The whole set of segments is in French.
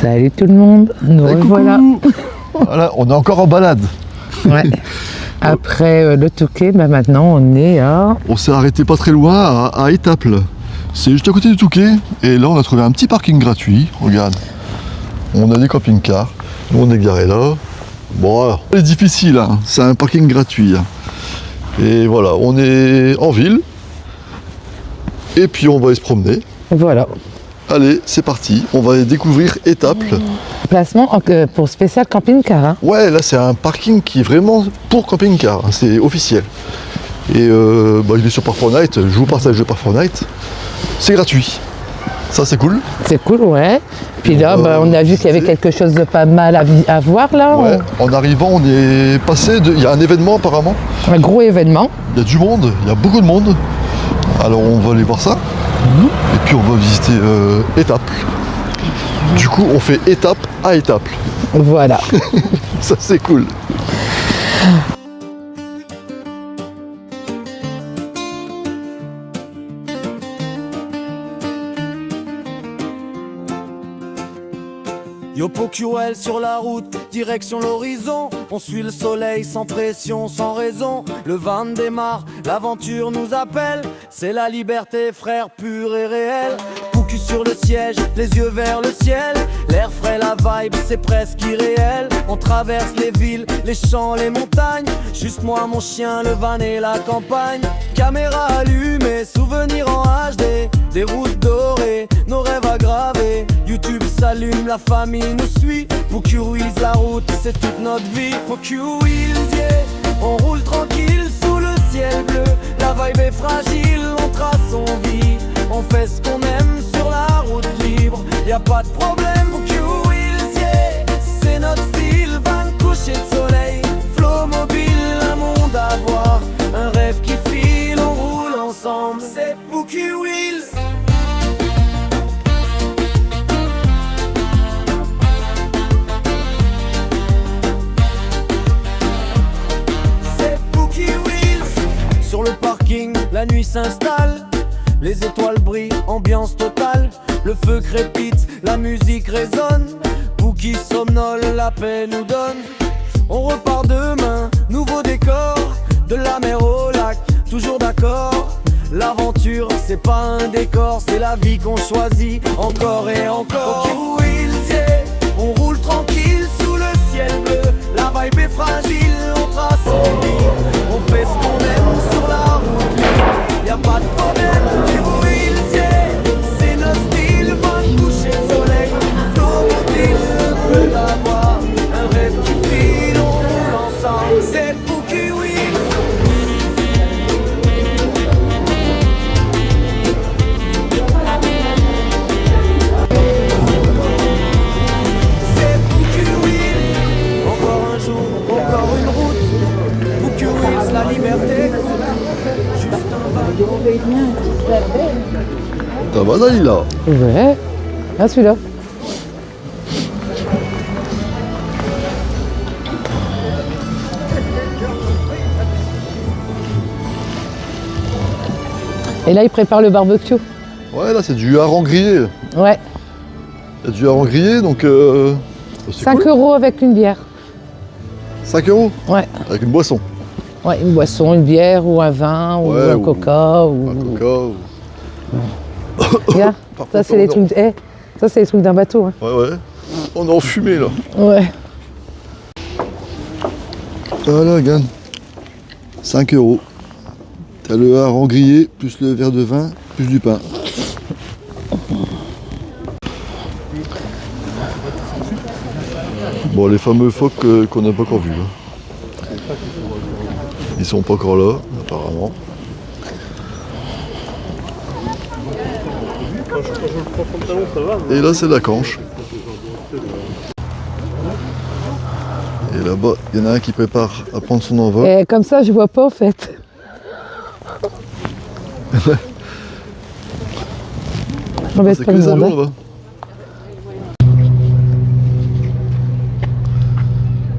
Salut tout le monde, nous revoilà. Voilà, on est encore en balade. Ouais. Après le Touquet, maintenant on est à... On s'est arrêté pas très loin à Étaples. C'est juste à côté du Touquet. Et là, on a trouvé un petit parking gratuit. Regarde. On a des camping-cars. Nous, on est garé là. Bon, alors, c'est difficile, hein. C'est un parking gratuit. Hein. Et voilà, on est en ville. Et puis, on va aller se promener. Voilà. Allez, c'est parti. On va découvrir Étaples. Placement pour spécial camping-car. Hein. Ouais, là, c'est un parking qui est vraiment pour camping-car. Hein. C'est officiel. Et il est sur Park4Night. Je vous partage le Park4Night. C'est gratuit. Ça, c'est cool. C'est cool, ouais. Puis là, on a vu qu'il y avait quelque chose de pas mal à voir là. Ouais. En arrivant, on est passé de... Il y a un événement apparemment. Un gros événement. Il y a du monde, il y a beaucoup de monde. Alors on va aller voir ça. Et puis on va visiter Étaples. Du coup, on fait étape à Étaples. Voilà. Ça, c'est cool. Yopo QL sur la route, direction l'horizon. On suit le soleil sans pression, sans raison. Le van démarre, l'aventure nous appelle. C'est la liberté, frère, pure et réelle. Poucu sur le siège, les yeux vers le ciel. L'air frais, la vibe, c'est presque irréel. On traverse les villes, les champs, les montagnes. Juste moi, mon chien, le van et la campagne. Caméra allumée, souvenirs en HD. Des routes dorées, nos rêves aggravés. YouTube s'allume, la famille nous suit. Poucu Wheels, la route, c'est toute notre vie. Poucu Wheels, yeah. On roule tranquille sous le ciel bleu. La vibe est fragile, on trace son vie. On fait ce qu'on aime sur la route libre. Y a pas de problème, Poucu Wheels, yeah. C'est notre style, van coucher de soleil. Flow mobile, un monde à voir. Un rêve qui file, on roule ensemble. C'est Poucu Wheels. Sur le parking, la nuit s'installe. Les étoiles brillent, ambiance totale. Le feu crépite, la musique résonne. Pouki somnole, la paix nous donne. On repart demain, nouveau décor. De la mer au lac, toujours d'accord. L'aventure, c'est pas un décor, c'est la vie qu'on choisit encore et encore. Pouki Wheels, yeah. On roule tranquille sous le ciel bleu. La vibe est fragile, on trace en vie. On fait ce qu'on aime sur la route. Y'a pas de problème, Pouki Wheels, yeah. C'est notre style, van coucher de soleil. Flow mobile, peut avoir un rêve qui file, on roule ensemble. C'est Pouki Wheels. La liberté, juste un Ça va, Dalila? Ouais. Ah, celui-là. Et là, il prépare le barbecue. Ouais, là, c'est du hareng grillé. Ouais. Il y a du hareng grillé, donc... 5 € avec une bière. 5 €? Ouais. Avec une boisson. Ouais, une boisson, une bière ou un vin ou Ouais, un coca. Un coca. Regarde, ça c'est les trucs. Ça c'est les trucs d'un bateau. Hein. Ouais, ouais. On est en fumée là. Ouais. Voilà, regarde. 5 €. T'as le hareng grillé, plus le verre de vin, plus du pain. Bon, les fameux phoques qu'on n'a pas encore vus. Hein. Ils sont pas encore là, apparemment. Et là, c'est la canche. Et là-bas, il y en a un qui prépare à prendre son envol. Et comme ça, je vois pas en fait. On va C'est que les avions là-bas.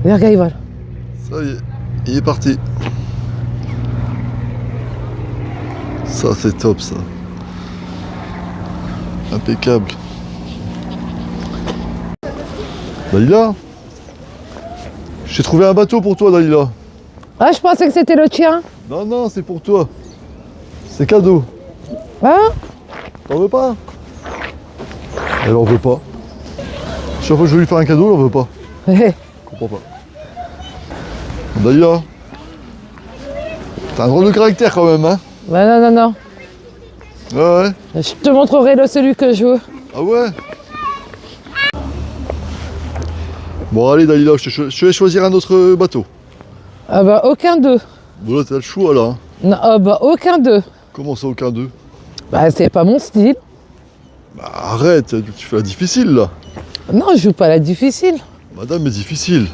Regarde, il vole. Ça y est, il est parti. Ça, c'est top, ça. Impeccable. Dalila, j'ai trouvé un bateau pour toi, Dalila. Ah, je pensais que c'était le tien. Non, non, c'est pour toi. C'est cadeau. Hein? T'en veux pas? Elle en veut pas. Chaque fois que je veux lui faire un cadeau, elle en veut pas. Je comprends pas. Dalila, t'as un drôle de caractère quand même, hein? Bah non, non, non. Ouais, ouais. Je te montrerai celui que je veux. Ah ouais? Bon, allez, Dalila, je vais choisir un autre bateau. Ah bah aucun d'eux. Bon, là, t'as le choix, là. Hein. Non, ah bah aucun d'eux. Comment ça, aucun d'eux? Bah c'est pas mon style. Bah, arrête, tu fais la difficile, là. Non, je joue pas la difficile. Madame est difficile.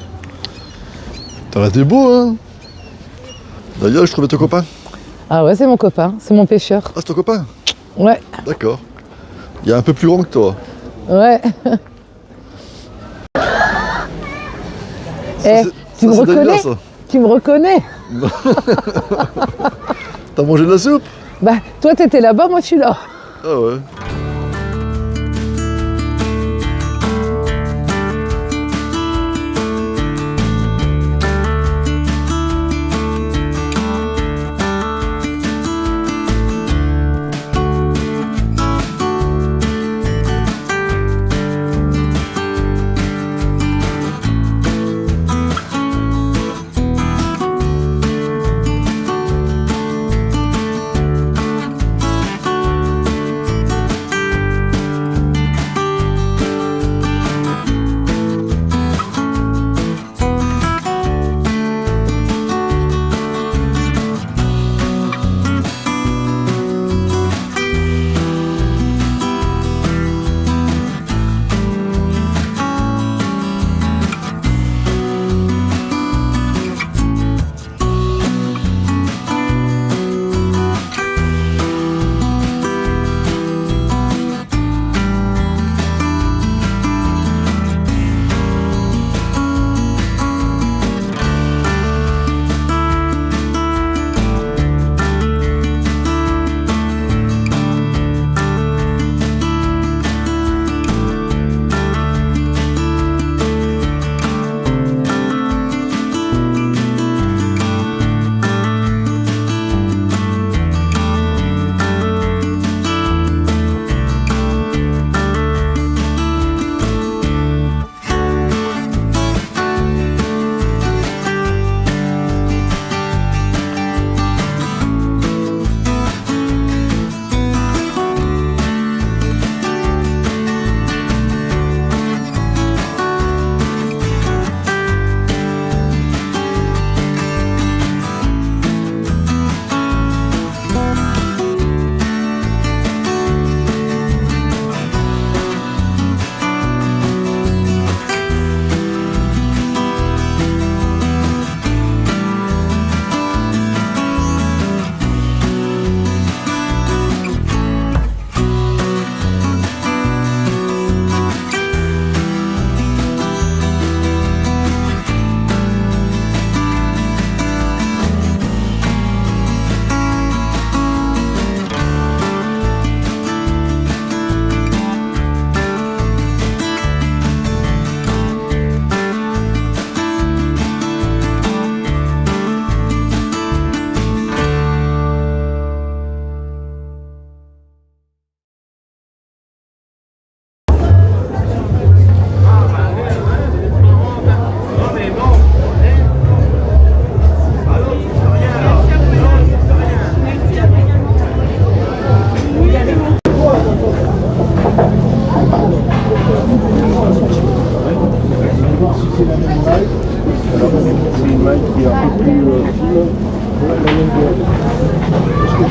T'as été beau, hein? Dalila, je trouvais ton copain. Ah ouais, c'est mon copain, c'est mon pêcheur. Ah, c'est ton copain? Ouais, D'accord. Il est un peu plus grand que toi. ouais. Eh, tu me c'est Dalila, reconnais? ça. Tu me reconnais? T'as mangé de la soupe? Bah toi t'étais là-bas, moi je suis là. Ah ouais.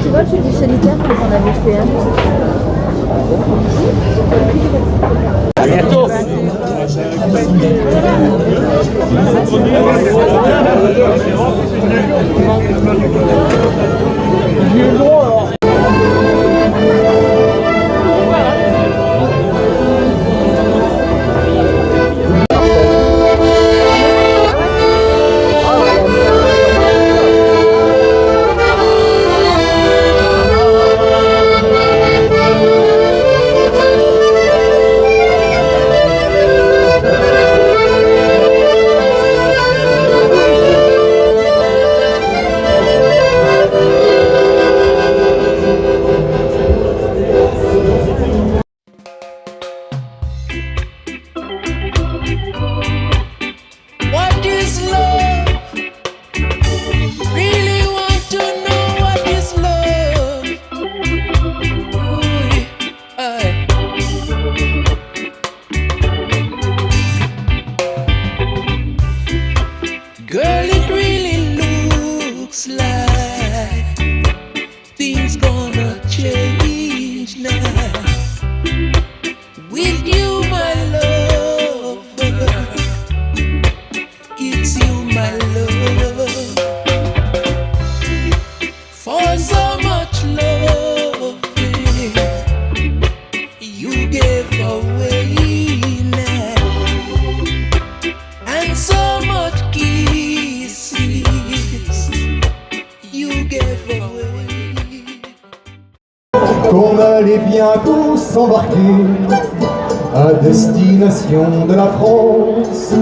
Tu vois, je suis du solitaire quand on avait fait un. bientôt s'embarquer à destination de la France,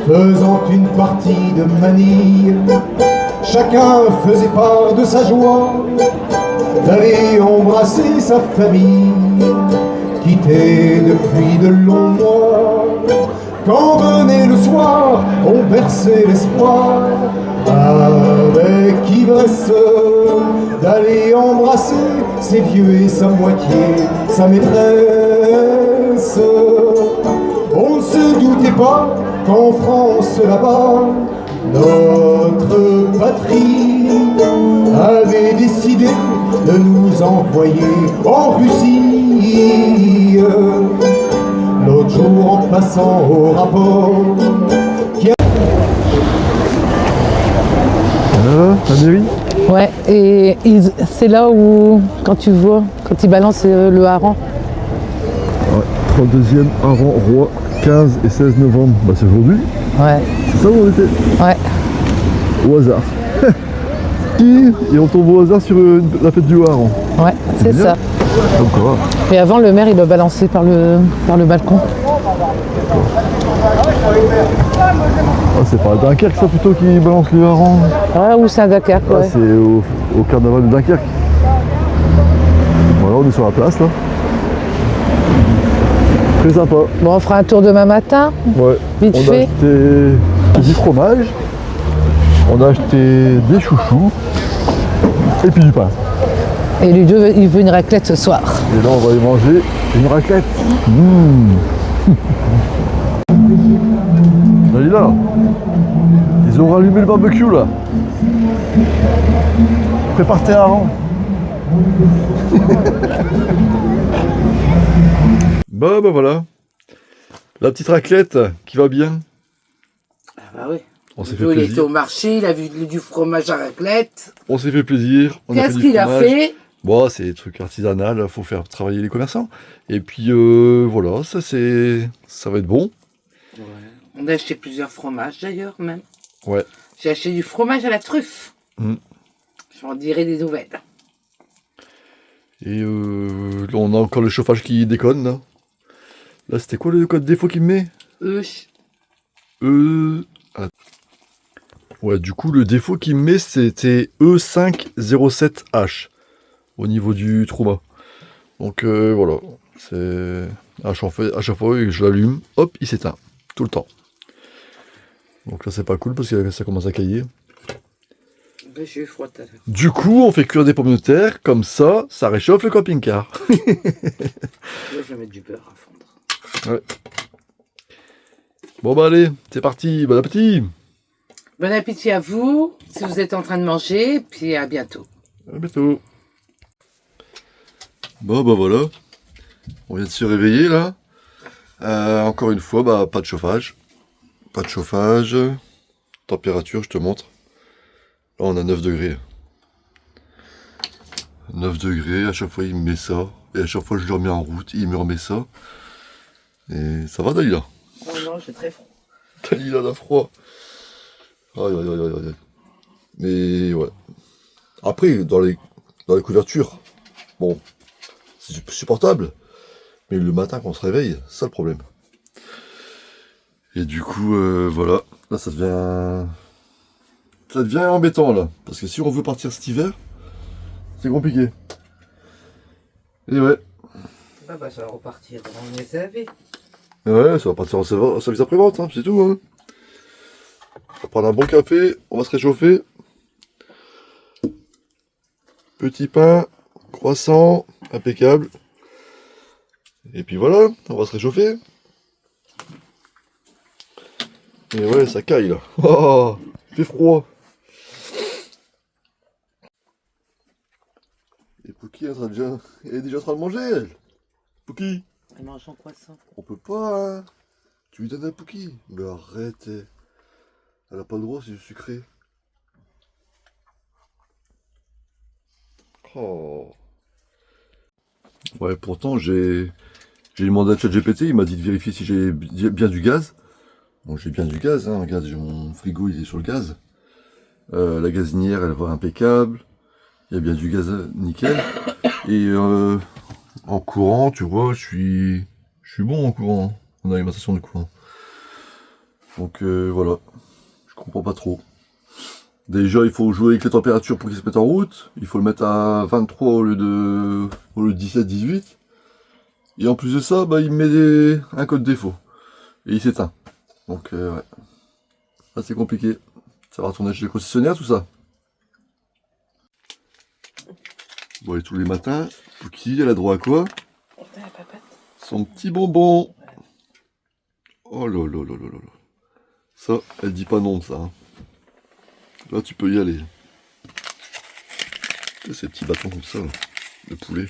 faisant une partie de Manille. Chacun faisait part de sa joie d'aller embrasser sa famille, quittée depuis de longs mois. Quand venait le soir, on berçait l'espoir avec ivresse d'aller embrasser ses vieux et sa moitié, sa maîtresse. On ne se doutait pas qu'en France là-bas, notre patrie avait décidé de nous envoyer en Russie. L'autre jour en passant au rapport la mairie. Ouais, et c'est là où, quand tu vois, quand ils balancent le hareng. Ouais, 32e hareng roi, 15 et 16 novembre. Bah c'est aujourd'hui. Ouais. C'est ça où on était? Ouais. Au hasard. Et on tombe au hasard sur la fête du hareng. Ouais, c'est ça. Encore. Mais avant, le maire, il doit balancer par le balcon. Ah, c'est pas à Dunkerque ça plutôt qui balance le hareng. Ah, ou c'est à Dunkerque, Ah, ouais. c'est au carnaval de Dunkerque. Voilà, on est sur la place là. Très sympa. Bon, on fera un tour demain matin. Ouais. Vite on fait. a acheté du fromage. On a acheté des chouchous. Et puis du pain. Et Ludo, il veut une raclette ce soir. Et là, on va y manger une raclette. Dalila, ils ont rallumé le barbecue là. Prépare tes harengs. Bah voilà. La petite raclette qui va bien. Ah bah oui. On s'est fait Il était plaisir. au marché, il a vu du fromage à raclette. On s'est fait plaisir. On a fait Qu'est-ce du qu'il a fromage. fait? Bon, c'est des trucs artisanaux, il faut faire travailler les commerçants. Et puis voilà, ça va être bon. Ouais. On a acheté plusieurs fromages d'ailleurs même. Ouais. J'ai acheté du fromage à la truffe. Mm. J'en dirai des nouvelles. Et là, on a encore le chauffage qui déconne là. Là, c'était quoi le code défaut qu'il me met? Ah. Ouais, du coup, le défaut qu'il me met, c'était E507H au niveau du trauma. Donc voilà, c'est à chaque fois que je l'allume, hop, il s'éteint tout le temps. Donc là, c'est pas cool parce que ça commence à cailler. Ben, j'ai eu froid tout à l'heure. Du coup, on fait cuire des pommes de terre, comme ça réchauffe le camping-car. Là, je vais mettre du beurre à fondre. Ouais. Bon bah allez, c'est parti, bon appétit. Bon appétit à vous, si vous êtes en train de manger, puis à bientôt. À bientôt. Bon bah voilà, on vient de se réveiller là. Encore une fois, bah pas de chauffage. Pas de chauffage. Température, je te montre. Là on a 9 degrés. 9 degrés, à chaque fois il me met ça. Et à chaque fois je le remets en route, il me remet ça. Et ça va Dalila? Oh non, j'ai très froid. Dalila a froid. Aïe aïe aïe aïe aïe. Mais ouais. Après, dans les couvertures, bon, c'est supportable. Mais le matin quand on se réveille, c'est ça le problème. Et du coup, voilà. Là ça devient embêtant là. Parce que si on veut partir cet hiver, c'est compliqué. Et ouais. Bah, ça va repartir dans les AV. Ouais, ça va partir en service après-vente, hein, c'est tout. Hein. On va prendre un bon café, on va se réchauffer. Petit pain, croissant, impeccable. Et puis voilà, on va se réchauffer. Et ouais, ça caille là. Oh, il fait froid. Et Pouki, elle est déjà en train de manger, elle. Pouki. Elle mange en croissant. On peut pas, hein. Tu lui donnes un Pouki. Mais arrête. Elle a pas le droit, c'est du sucré. Oh. Ouais, pourtant, j'ai demandé à ChatGPT, il m'a dit de vérifier si j'ai bien du gaz. Bon, j'ai bien du gaz, hein. Regarde, mon frigo, il est sur le gaz. La gazinière, elle va impeccable. Il y a bien du gaz nickel. Et En courant, tu vois, je suis bon en courant, en alimentation de courant. Donc voilà, je comprends pas trop. Déjà, il faut jouer avec les températures pour qu'il se mette en route. Il faut le mettre à 23 au lieu de 17-18. Et en plus de ça, bah, il met un code défaut. Et il s'éteint. Donc ouais. Là, c'est compliqué. Ça va retourner chez le concessionnaire, tout ça. Bon, et tous les matins, Pouki, elle a droit à quoi? Son petit bonbon. Oh là là là là là. Ça, elle dit pas non, ça. Hein. Là, tu peux y aller. Ces petits bâtons comme ça, là, de poulet.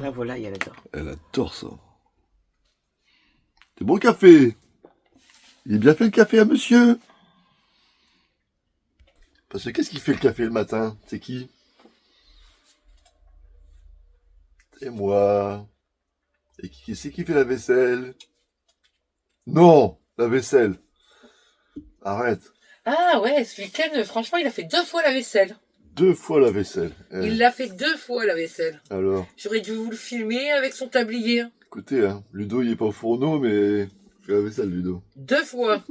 La volaille, elle adore. Elle adore ça. C'est bon le café. Il est bien fait le café à monsieur. Parce que qu'est-ce qui fait le café le matin? C'est qui? C'est moi. Et qui c'est qui fait la vaisselle? Non, la vaisselle. Arrête. Ah ouais, ce week-end, franchement, il a fait 2 fois la vaisselle. 2 fois la vaisselle. Il l'a fait 2 fois la vaisselle. Alors, J'aurais dû vous le filmer avec son tablier. écoutez, hein, Ludo il est pas au fourneau, mais il fait la vaisselle, Ludo. 2 fois.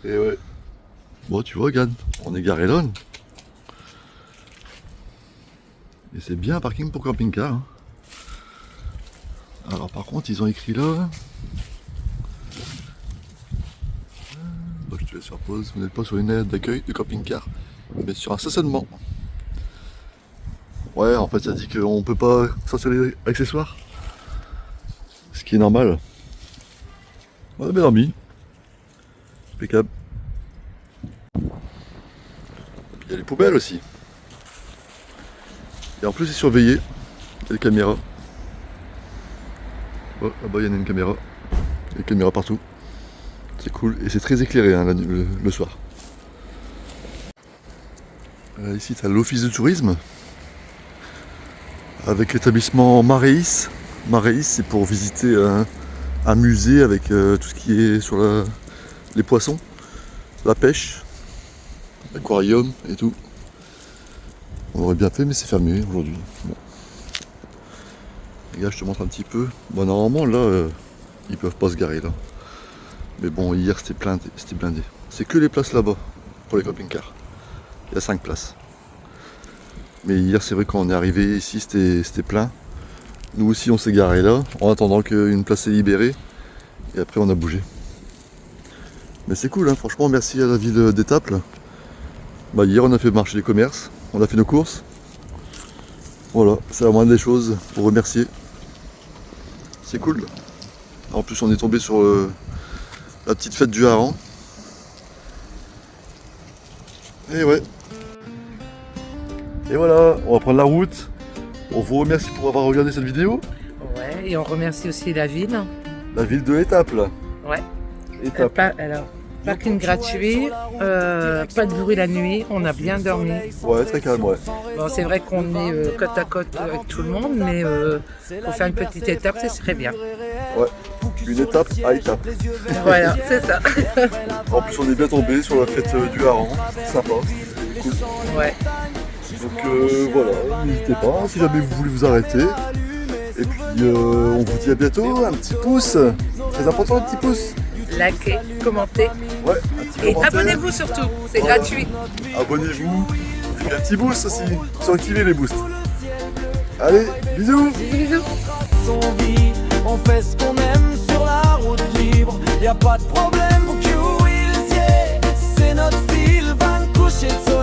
Et ouais. Bon, tu vois, regarde, on est garé là. Et c'est bien un parking pour camping-car. Hein. Alors par contre, ils ont écrit là. Bah, je te laisse faire pause. Vous n'êtes pas sur une aire d'accueil de camping-car, mais sur un stationnement. Ouais, en fait, ça dit qu'on peut pas sortir les accessoires. Ce qui est normal. On a bien dormi. Impeccable. Il y a les poubelles aussi. Et en plus, c'est surveillé. Il y a des caméras. Oh, là-bas, il y en a une caméra. Il y a des caméras partout. C'est cool. Et c'est très éclairé hein, le soir. Ici, tu as l'office de tourisme. Avec l'établissement Maréis. Maréis, c'est pour visiter un musée avec tout ce qui est sur les poissons, la pêche, l'aquarium et tout. On aurait bien fait, mais c'est fermé aujourd'hui. Bon. Les gars, je te montre un petit peu. Bon, normalement, là, ils peuvent pas se garer là. Mais bon, hier, c'était blindé. C'est que les places là-bas pour les camping-cars. Il y a 5 places. Mais hier, c'est vrai, quand on est arrivé ici, c'était plein. Nous aussi, on s'est garé là, en attendant qu'une place est libérée. Et après, on a bougé. Mais c'est cool, hein, franchement, merci à la ville d'Étaples. Bah, hier, on a fait marcher les commerces, on a fait nos courses. Voilà, c'est la moindre des choses pour remercier. C'est cool. En plus, on est tombé sur la petite fête du hareng. Et ouais. Et voilà, on va prendre la route. On vous remercie pour avoir regardé cette vidéo. Ouais, et on remercie aussi la ville. La ville de Étaples. Ouais. Étaples. Alors, parking gratuit, pas de bruit la nuit, on a bien dormi. Ouais, très calme, ouais. Bon, c'est vrai qu'on est côte à côte avec tout le monde, mais pour faire une petite étape, ce serait bien. Ouais, une étape à étape. Voilà, c'est ça. En plus, on est bien tombé sur la fête du hareng. C'est sympa, c'est cool. Ouais. Donc voilà, n'hésitez pas si jamais vous voulez vous arrêter. Et puis on vous dit à bientôt, un petit pouce, très important un petit pouce. Likez, commentez Ouais, un petit et commentaire. abonnez-vous surtout, c'est Voilà. gratuit. Abonnez-vous, et puis un petit boost aussi, sans activer les boosts. Allez, bisous. Bisous. Son vie, on fait ce qu'on aime sur la route libre. Y a pas de problème pour que il y ait. C'est notre style, va me coucher de soleil.